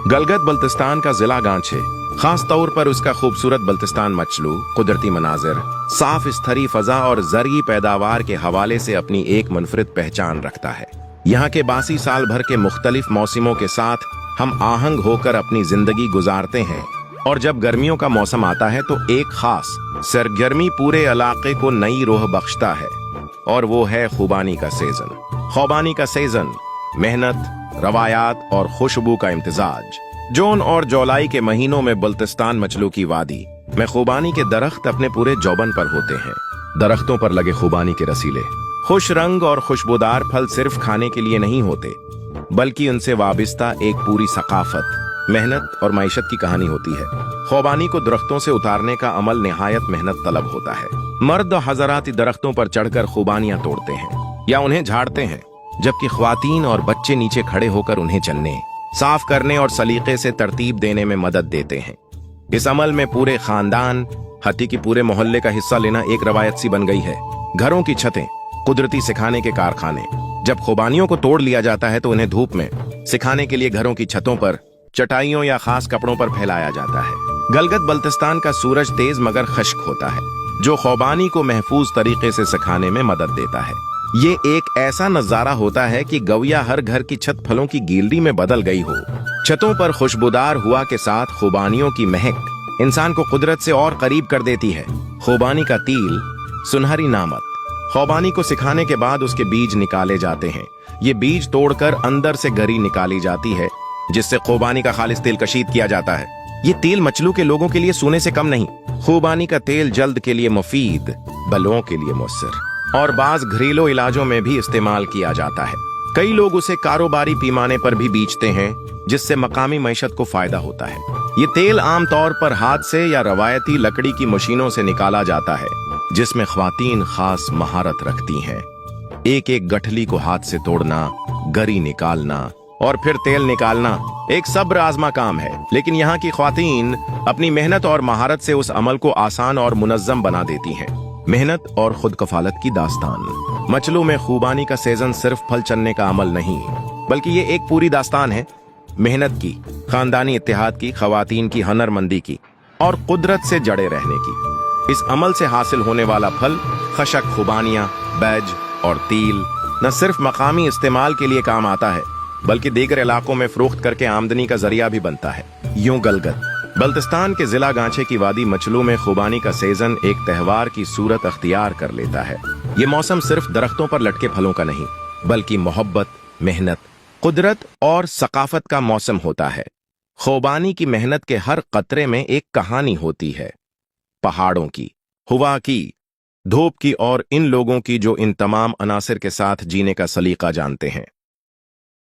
गलगत बल्तिस्तान का जिला गांच है, खास तौर पर उसका खूबसूरत बल्तिस्तान मचलू, कुदरती मनाजिर, साफ स्थरी फजा और ज़रई पैदावार के हवाले से अपनी एक मुनफरिद पहचान रखता है। यहाँ के बासी साल भर के मुख्तलिफ मौसमों के साथ हम आहंग होकर अपनी जिंदगी गुजारते हैं, और जब गर्मियों का मौसम आता है तो एक खास सरगर्मी पूरे इलाके को नई रूह बख्शता है, और वो है खुबानी का सीजन। खुबानी का सीजन मेहनत, रवायात और खुशबू का इम्तिजाज। जून और जुलाई के महीनों में बल्तिस्तान मचलू की वादी में खुबानी के दरख्त अपने पूरे जौबन पर होते हैं। दरख्तों पर लगे खुबानी के रसीले खुश रंग और खुशबूदार फल सिर्फ खाने के लिए नहीं होते, बल्कि उनसे वाबिस्ता एक पूरी सकाफत, मेहनत और माइशत की कहानी होती है। खुबानी को दरख्तों से उतारने का अमल निहायत मेहनत तलब होता है। मर्द हजरात दरख्तों पर चढ़कर खुबानियां तोड़ते हैं या उन्हें झाड़ते हैं, जबकि ख्वातीन और बच्चे नीचे खड़े होकर उन्हें चलने, साफ करने और सलीके से तरतीब देने में मदद देते हैं। इस अमल में पूरे खानदान, हती की पूरे मोहल्ले का हिस्सा लेना एक रवायत सी बन गई है। घरों की छतें कुदरती सिखाने के कारखाने। जब खुबानियों को तोड़ लिया जाता है तो उन्हें धूप में सिखाने के लिए घरों की छतों पर, चटाइयों या खास कपड़ों पर फैलाया जाता है। गलगत बल्तिस्तान का सूरज तेज मगर खश्क होता है, जो खुबानी को महफूज तरीके से सिखाने में मदद देता है। ये एक ऐसा नजारा होता है कि गविया हर घर की छत फलों की गीलड़ी में बदल गई हो। छतों पर खुशबूदार हुआ के साथ खुबानियों की महक इंसान को कुदरत से और करीब कर देती है। खुबानी का तिल, सुनहरी नामत। खुबानी को सिखाने के बाद उसके बीज निकाले जाते हैं। ये बीज तोड़कर अंदर से गरी निकाली जाती है, जिससे खुबानी का खालिस तेल कशीद किया जाता है। ये तेल मचलू के लोगों के लिए सोने से कम नहीं। खुबानी का तेल जल्द के लिए मुफीद, बलों के लिए मुस्सर और बाज घरेलू इलाजों में भी इस्तेमाल किया जाता है। कई लोग उसे कारोबारी पैमाने पर भी बेचते हैं, जिससे मकामी मईशत को फायदा होता है। ये तेल आमतौर पर हाथ से या रवायती लकड़ी की मशीनों से निकाला जाता है, जिसमें ख्वातीन खास महारत रखती हैं। एक एक गठली को हाथ से तोड़ना, गरी निकालना और फिर तेल निकालना एक सब्र आजमा काम है, लेकिन यहाँ की ख्वातीन अपनी मेहनत और महारत से उस अमल को आसान और मुनज्जम बना देती हैं। मेहनत और खुद कफालत की दास्तान। मचलू में खुबानी का सीजन सिर्फ फल चनने का अमल नहीं, बल्कि ये एक पूरी दास्तान है मेहनत की, खानदानी इत्तेहाद की, खवातीन की हनरमंदी की और कुदरत से जड़े रहने की। इस अमल से हासिल होने वाला फल, खशक, खुबानियां, बैज और तिल न सिर्फ मकामी इस्तेमाल के लिए काम आता है, बल्कि दीगर इलाकों में फरोख्त करके आमदनी का जरिया भी बनता है। यूं गलगत बल्तिस्तान के जिला गांचे की वादी मचलू में खुबानी का सीजन एक त्योहार की सूरत अख्तियार कर लेता है। ये मौसम सिर्फ दरख्तों पर लटके फलों का नहीं, बल्कि मोहब्बत, मेहनत, कुदरत और सकाफत का मौसम होता है। खुबानी की मेहनत के हर कतरे में एक कहानी होती है, पहाड़ों की, हवा की, धूप की और इन लोगों की जो इन तमाम अनासिर के साथ जीने का सलीका जानते हैं।